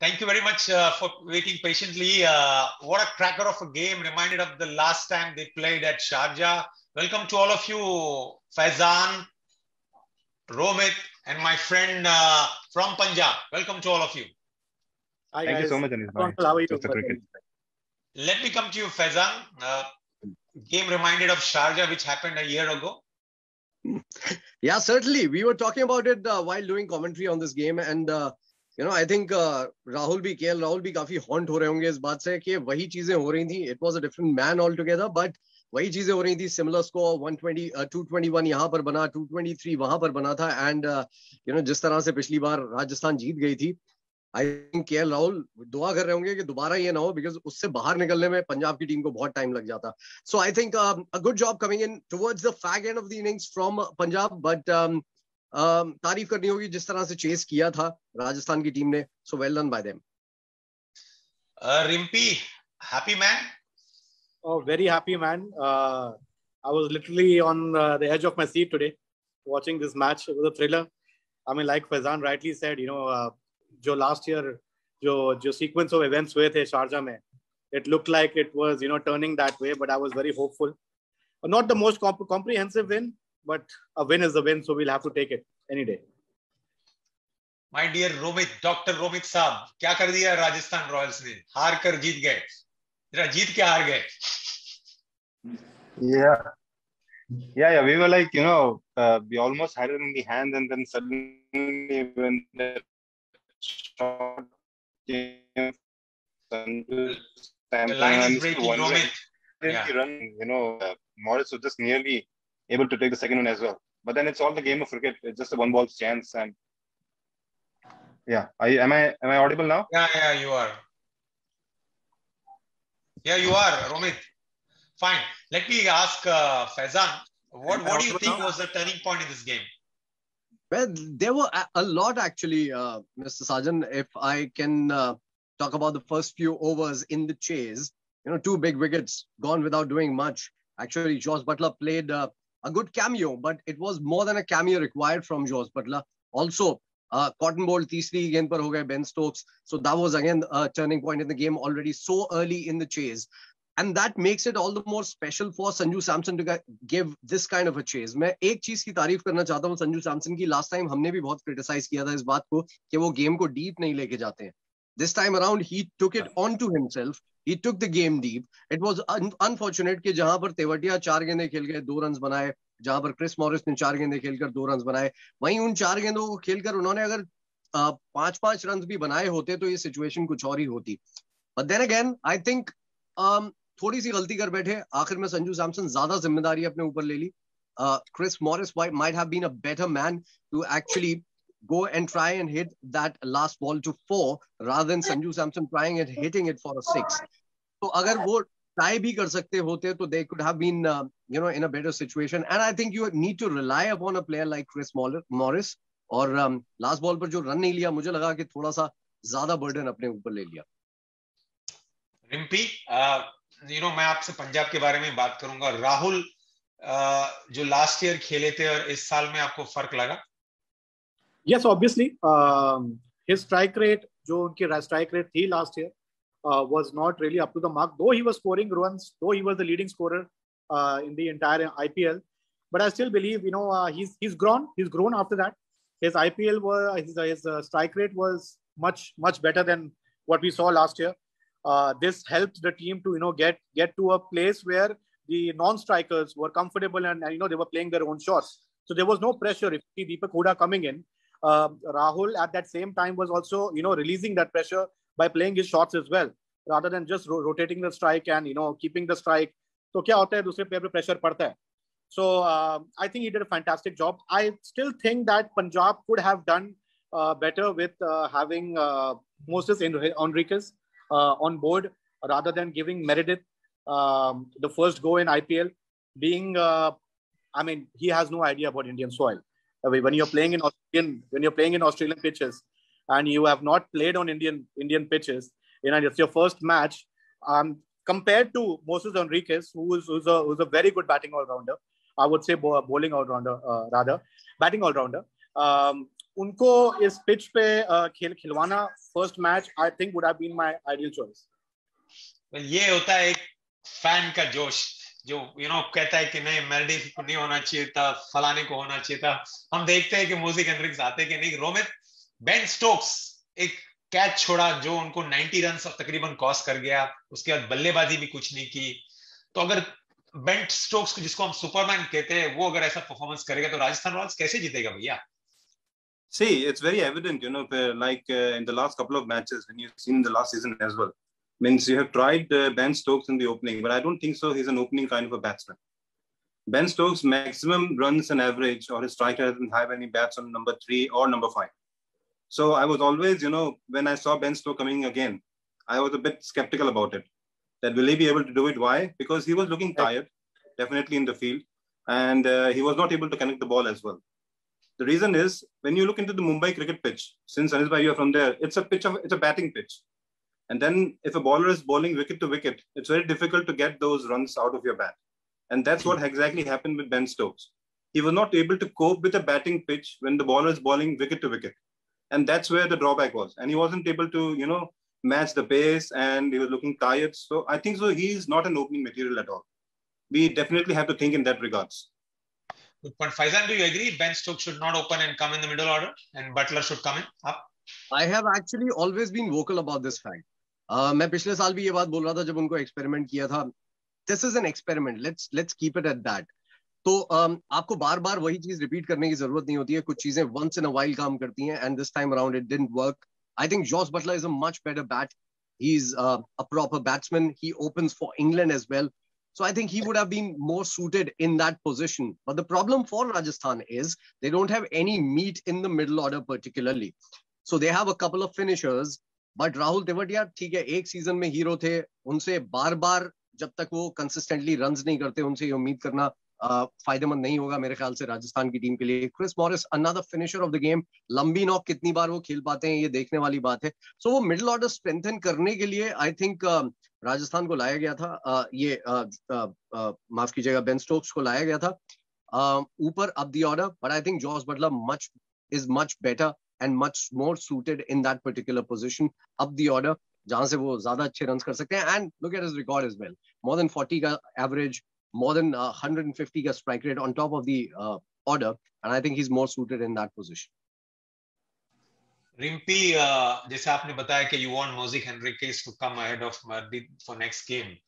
Thank you very much for waiting patiently. What a cracker of a game, reminded of the last time they played at Sharjah. Welcome to all of you, Faizan, Romit, and my friend from Punjab. Welcome to all of you. Hi, Thank guys. you so much, Anish bhai. How are you? Just a cricket. Let me come to you, Faizan. Game reminded of Sharjah, which happened a year ago. Yeah, certainly. We were talking about it while doing commentary on this game, and I think Rahul भी काफी haunt हो रहे होंगे इस बात से कि वही चीजें हो रही थी. It was a different man altogether, but वही चीजें हो रही थी. Similar score 120, 221 यहाँ पर बना, 223 वहां पर बना था, and जिस तरह से पिछली बार राजस्थान जीत गई थी, I think KL Rahul दुआ कर रहे होंगे कि दोबारा ये ना हो, because उससे बाहर निकलने में पंजाब की टीम को बहुत टाइम लग जाता. So I think a good job coming in towards the fag end of the innings from Punjab, but तारीफ करनी होगी जिस तरह से चेस किया था राजस्थान की टीम ने. So well done by them. Rimpy, happy man? Oh, very happy, man. I was literally on the edge of my seat today watching this match. It was a thriller. I mean, like Faizan rightly said, जो last year जो sequence of events हुए थे Sharjah में, it looked like it was turning that way, but I was very hopeful. Not the most comprehensive win, but a win is a win, so we'll have to take it any day. My dear Romit, Dr. Romit साहब, क्या कर दिया Rajasthan Royals ने? हार कर जीत गए. जरा जीत के हार गए. Yeah. We were like, we almost had it in the hand, and then suddenly when the shot came, The line is breaking, Romit. Run, Morris was just nearly able to take the second one as well. But then it's all the game of cricket. It's just a one ball chance, and yeah. Am I audible now? Yeah, you are. Yeah, you are, Romit. Fine. Let me ask Faizan, what do you think was the turning point in this game? Well, there were a lot actually, Mr. Sajan. If I can talk about the first few overs in the chase, 2 big wickets gone without doing much. Actually, Jos Buttler played a good cameo, but it was more than a cameo required from Jos Buttler. Also, cotton ball तीसरी गेंद पर हो गए Ben Stokes. So that was again a turning point in the game already so early in the chase. And that makes it all the more special for Sanju Samson to give this kind of a chase. मैं एक चीज की तारीफ करना चाहता हूँ संजू सैमसन की. Last time हमने भी बहुत criticize किया था इस बात को कि वो गेम को deep नहीं लेके जाते हैं. This time around, he took it onto himself. He took the game deep. It was unfortunate कि जहां पर तेवटिया 4 गेंदें खेल गए 2 रन्स बनाए, जहां पर क्रिस मॉरिस ने 4 गेंदें खेलकर 2 रन्स बनाए, वहीं उन 4 गेंदों को खेलकर उन्होंने अगर 5-5 रन्स भी बनाए होते तो ये सिचुएशन कुछ और ही होती. But then again, I think थोड़ी सी गलती कर बैठे. आखिर में संजू सैमसन ज्यादा जिम्मेदारी अपने ऊपर ले ली. Chris Morris might have been a better man to actually go and try and hit that last ball to 4 rather than Sanju Samson trying and hitting it for a 6. So अगर वो try भी कर सकते होते तो they could have been in a better situation. And I think you need to rely upon a player like Chris Morris. और last ball पर जो run नहीं लिया, मुझे लगा कि थोड़ा सा ज्यादा burden अपने ऊपर ले लिया. रिम्पी, मैं आपसे पंजाब के बारे में बात करूंगा. राहुल जो लास्ट ईयर खेले थे और इस साल में आपको फर्क लगा? Yes, obviously. His strike rate, जो उनकी strike rate थी last year, was not really up to the mark. Though he was scoring runs, though he was the leading scorer in the entire IPL, but I still believe, he's grown. He's grown after that. His IPL his strike rate was much better than what we saw last year. This helped the team to get to a place where the non-strikers were comfortable and they were playing their own shots. So there was no pressure. If you see Deepak Hooda coming in, Rahul at that same time was also releasing that pressure by playing his shots as well, rather than just rotating the strike and keeping the strike. So क्या होता है दूसरे player पे pressure पड़ता है. So I think he did a fantastic job. I still think that Punjab could have done better with having Moses Enriquez on board rather than giving Meredith the first go in IPL. Being, he has no idea about Indian soil. When you're playing in Australian pitches and you have not played on Indian pitches, it's your first match. Compared to Moses Enriquez, who's a very good batting all-rounder, I would say bowling all-rounder rather, batting all-rounder. उनको इस pitch पे खिलवाना first match I think would have been my ideal choice. ये होता है एक fan का जोश जो कहता है कि नहीं मेरेडिथ को नहीं होना चाहिए था, फलाने को होना चाहिए था। हम देखते हैं कि मोजी हेनरिक्स आते कि नहीं। रोमित, बेन स्टोक्स एक कैच छोड़ा जो उनको 90 रन तकरीबन कॉस्ट कर गया, उसके बाद बल्लेबाजी भी कुछ नहीं की। तो अगर बेन स्टोक्स को, जिसको हम सुपरमैन कहते हैं, वो अगर ऐसा परफॉर्मेंस करेगा तो राजस्थान रॉयल्स कैसे जीतेगा भैया? See, it's very evident, in the last couple of matches, when you've seen the last season as well. Means you have tried Ben Stokes in the opening, but I don't think so. He's an opening kind of a batsman. Ben Stokes' maximum runs and average, or his strike rate doesn't have any bats on number 3 or number 5. So I was always, when I saw Ben Stokes coming again, I was a bit skeptical about it. That will he be able to do it? Why? Because he was looking tired, definitely in the field, and he was not able to connect the ball as well. The reason is, when you look into the Mumbai cricket pitch, since Anisbhai, you are from there, it's a batting pitch. And then if a bowler is bowling wicket to wicket, it's very difficult to get those runs out of your bat. And that's what exactly happened with Ben Stokes. He was not able to cope with a batting pitch when the bowler is bowling wicket to wicket. And that's where the drawback was. And he wasn't able to, match the pace, and he was looking tired. So I think so he's not an opening material at all. We definitely have to think in that regards. Good point. Faizan, do you agree Ben Stokes should not open and come in the middle order, and Butler should come in up? I have actually always been vocal about this fact. मैं पिछले साल भी ये बात बोल रहा था जब उनको एक्सपेरिमेंट किया था. This is an experiment. Let's keep it at that. तो आपको बार बार वही चीज रिपीट करने की जरूरत नहीं होती है. कुछ चीजें once in a while काम करती हैं, and this time around it didn't work. I think Josh Butler is a much better bat. He's a proper batsman. He opens for England as well. So I think he would have been more suited in that position. But the problem for Rajasthan is they don't have any meat in the middle order particularly. So they have a couple of finishers. But Rahul Tewatia, ठीक है, एक season में hero थे. उनसे बार-बार जब तक वो कंसिस्टेंटली रन्स नहीं करते, उनसे ये उम्मीद करना फायदेमंद नहीं होगा मेरे ख्याल से राजस्थान की टीम के लिए. Chris Morris, another finisher of the game. लंबी नॉक कितनी बार वो खेल पाते हैं, ये देखने वाली बात है. सो वो मिडिल ऑर्डर स्ट्रेंथन करने के लिए आई थिंक राजस्थान को लाया गया था. माफ कीजिएगा, बेन स्टोक्स को लाया गया था ऊपर up the order. But I think Jos Buttler is much better and much more suited in that particular position up the order, जहां से वो ज्यादा अच्छे रन्स कर सकते हैं. And look at his record as well. More than 40 का average, more than 150 का strike rate on top of the order, and I think he's more suited in that position. Rimpy, जैसे आपने बताया कि you want Mozy Henriques to come ahead of Murdy for next game.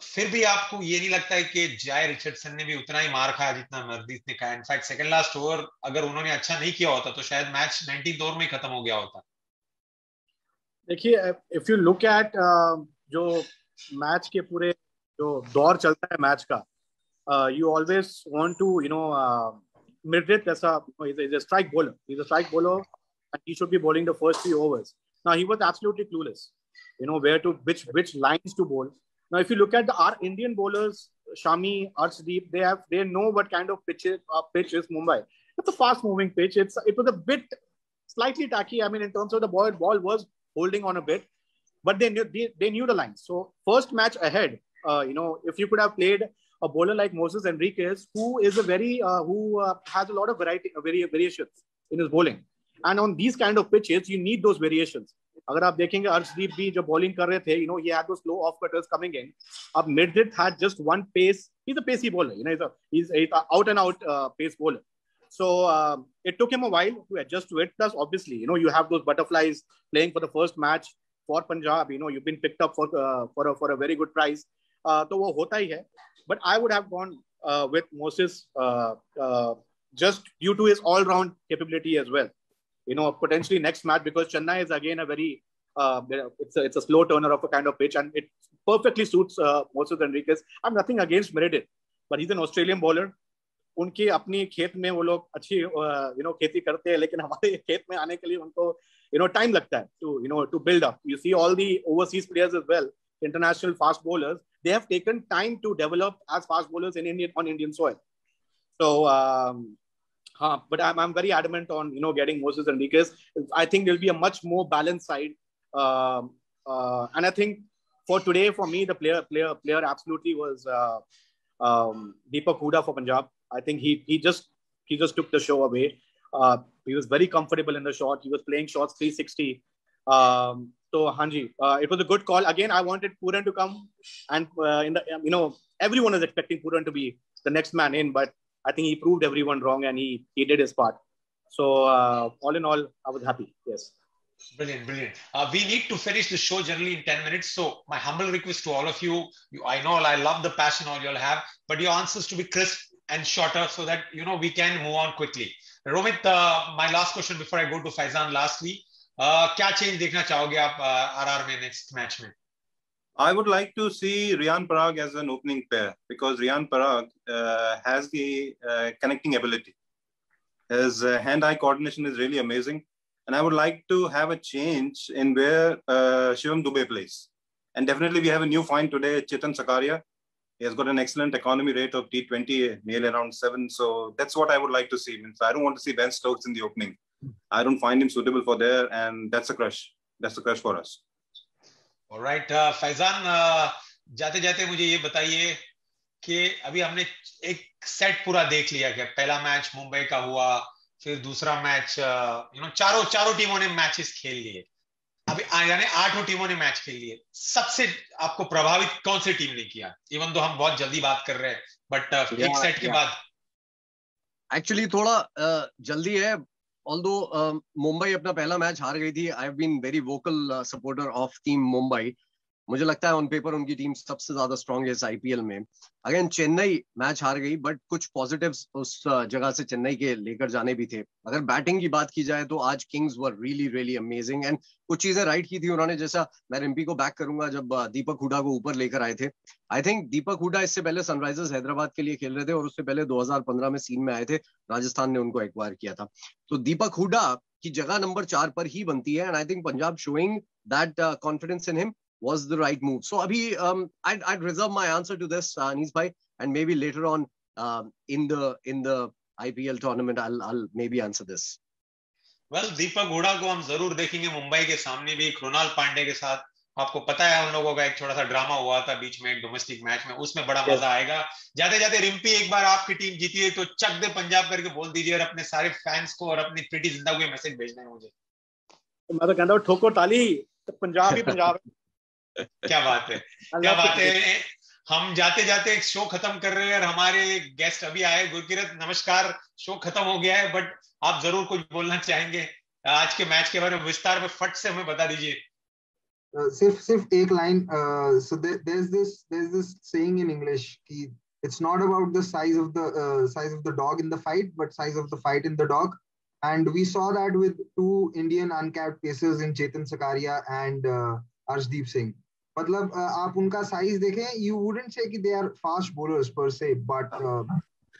फिर भी आपको ये नहीं लगता है कि जाय रिचर्डसन ने भी उतना ही मार खाया जितना मर्दीत ने खाया? इनफैक्ट सेकंड लास्ट ओवर अगर उन्होंने अच्छा नहीं किया होता तो शायद मैच 19th ओवर में ही खत्म हो गया होता. देखिए, इफ यू लुक एट जो मैच के पूरे जो दौर चलता है मैच का, you always want to Mridit ऐसा is a strike bowler. He's a strike bowler and he should be bowling the first 3 overs. Now he was absolutely clueless, where to which lines to bowl. Now, if you look at our Indian bowlers, Shami, Arshdeep, they know what kind of pitch is Mumbai. It's a fast-moving pitch. It was a bit slightly tacky. I mean, in terms of the ball was holding on a bit, but they knew the lines. So first match ahead, if you could have played a bowler like Moses Henriques, who is who has a lot of variations in his bowling, and on these kind of pitches, you need those variations. अगर आप देखेंगे अर्शदीप भी जब bowling कर रहे थे, he had those slow off cutters coming in. अब Mridit had just one pace. He's a pacey bowler. He's a out and out pace bowler. So it took him a while to adjust to it. Plus, obviously, you have those butterflies playing for the first match for Punjab. You've been picked up for a very good price. तो वो होता ही है. But I would have gone with Moses just due to his all-round capability as well. Potentially next match, because Chennai is again a very it's a slow turner of a kind of pitch, and it perfectly suits Moses Henriques. I'm nothing against Mridit, but he's an Australian bowler. उनके अपनी खेत में वो लोग अच्छी खेती करते हैं, लेकिन हमारे खेत में आने के लिए उनको टाइम लगता है to build up. You see all the overseas players as well, international fast bowlers, they have taken time to develop as fast bowlers on Indian soil. So but I'm very adamant on getting Moses Henriques. I think there'll be a much more balanced side, and I think for today, for me, the player absolutely was Deepak Hooda for Punjab. I think he just took the show away. He was very comfortable in the shot. He was playing shots 360. So Hanji, it was a good call. Again, I wanted Pooran to come, and everyone is expecting Pooran to be the next man in, but I think he proved everyone wrong, and he did his part. So all in all, I was happy. Yes. Brilliant, brilliant. We need to finish the show generally in 10 minutes. So my humble request to all of you, I know I love the passion all you all have, but your answers to be crisp and shorter so that, we can move on quickly. Romit, my last question before I go to Faizan lastly, क्या change देखना चाहोगे आप RR में next match में? I would like to see Riyan Parag as an opening pair because Riyan Parag has the connecting ability. His hand-eye coordination is really amazing. And I would like to have a change in where Shivam Dube plays. And definitely we have a new find today, Chetan Sakaria. He has got an excellent economy rate of T20, nearly around 7. So that's what I would like to see. I don't want to see Ben Stokes in the opening. I don't find him suitable for there. And that's a crush. That's a crush for us. All right. Faizan, जाते-जाते मुझे ये बताइए कि अभी हमने एक set पूरा देख लिया कि पहला मैच मुंबई का हुआ, फिर दूसरा मैच चारों टीमों ने मैचेस खेल लिए, अभी यानी 8 टीमों ने मैच खेल लिए. सबसे आपको प्रभावित कौन सी टीम ने किया? इवन तो हम बहुत जल्दी बात कर रहे हैं, बट एक सेट के बाद एक्चुअली थोड़ा जल्दी है. ऑल्दो मुंबई अपना पहला मैच हार गई थी. I have been very vocal supporter of team Mumbai. मुझे लगता है ऑन पेपर उनकी टीम सबसे ज्यादा स्ट्रांग है इस आईपीएल में. अगेन चेन्नई मैच हार गई, बट कुछ पॉजिटिव्स उस जगह से चेन्नई के लेकर जाने भी थे. अगर बैटिंग की बात की जाए तो आज Kings were really really amazing and कुछ चीजें राइट की थी उन्होंने. जैसा मैं रिम्पी को बैक करूंगा, जब दीपक हुडा को ऊपर लेकर आए थे. आई थिंक दीपक हुडा इससे पहले सनराइजर्स हैदराबाद के लिए खेल रहे थे और उससे पहले 2015 में सीन में आए थे. राजस्थान ने उनको एक्वायर किया था. तो दीपक हुडा की जगह नंबर 4 पर ही बनती है. And I think Punjab showing that confidence in him was the right move. So abhi I'd reserve my answer to this, Anis bhai, and maybe later on in the IPL tournament I'll maybe answer this. Well, दीपक हुडा को हम जरूर देखेंगे मुंबई के सामने भी कृणाल पांडे के साथ. आपको पता है उन लोगों का एक छोटा सा ड्रामा हुआ था बीच में एक डोमेस्टिक मैच में, उसमें बड़ा मजा आएगा. जाते जाते रिम्पी, एक बार आपकी टीम जीती है तो चक दे पंजाब करके बोल दीजिए और अपने सारे फैंस को और अपनी प्रीति जिंदा को मैसेज भेजना है मुझे. मैं तो कहता हूं ठोको ताली, पंजाब ही पंजाब. क्या बात है, क्या बात है. हम जाते जाते एक शो खत्म कर रहे हैं और हमारे गेस्ट अभी आए. गुरकीरत नमस्कार, शो खत्म हो गया है, बट आप जरूर कुछ बोलना चाहेंगे आज के मैच के बारे में? विस्तार में फट से हमें बता दीजिए. सिर्फ एक line. so there's this saying in English कि it's not about the size of the dog in the fight, but size of the fight in the dog. And we saw that with 2 Indian uncapped pacers in Chetan Sakaria and Arshdeep Singh. मतलब आप उनका size देखें, you wouldn't say कि they are fast bowlers per se, but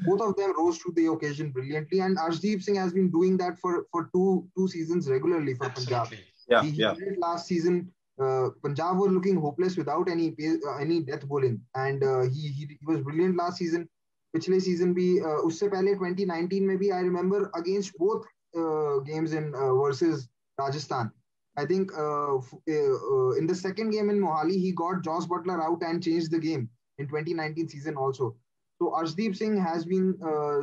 both of them rose to the occasion brilliantly. And Arshdeep Singh has been doing that for two seasons regularly for Punjab. He did last season. Punjab was looking hopeless without any death bowling, and he was brilliant last season. पिछले season भी, उससे पहले 2019 में भी I remember against both games in versus Rajasthan. I think in the second game in Mohali, he got Joss Butler out and changed the game in 2019 season also. So Arshdeep Singh has been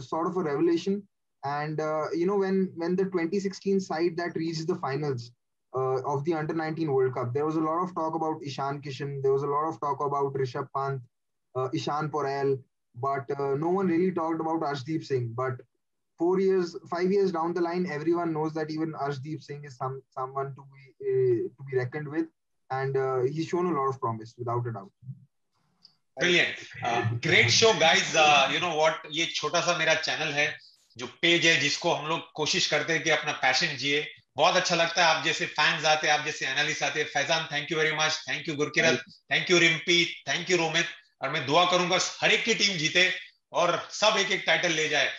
sort of a revelation. And when the 2016 side that reached the finals of the Under-19 World Cup, there was a lot of talk about Ishan Kishan. There was a lot of talk about Rishabh Pant, Ishan Porel, but no one really talked about Arshdeep Singh. But 5 years down the line, everyone knows that even Arshdeep Singh is someone to be reckoned with, and he's shown a lot of promise without a doubt. Brilliant. Great show, guys. You know what? ये छोटा सा मेरा channel है, जो page है, जिसको हम लोग कोशिश करते हैं कि अपना पैशन जिए. बहुत अच्छा लगता है आप जैसे फैंस आते हैं, आप जैसे एनालिस्ट आते हैं. Faizan, thank you very much. Thank you Gurkirat, thank you Rimpy, thank you Romit. और मैं दुआ करूंगा हर एक की टीम जीते और सब एक टाइटल ले जाए.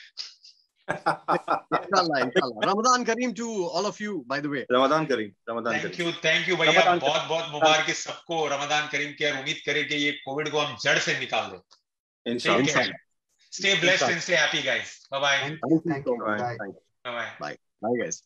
Ramadan Kareem to all of you, by the way. Ramadan Kareem. Thank you भैया. बहुत बहुत मुबारक है सबको रमजान करीम की. और उम्मीद करें कि ये कोविड को हम जड़ से निकाल दें. Inshallah. Stay blessed and stay happy, guys. Bye bye. Thank you. Bye. Bye bye. Bye guys.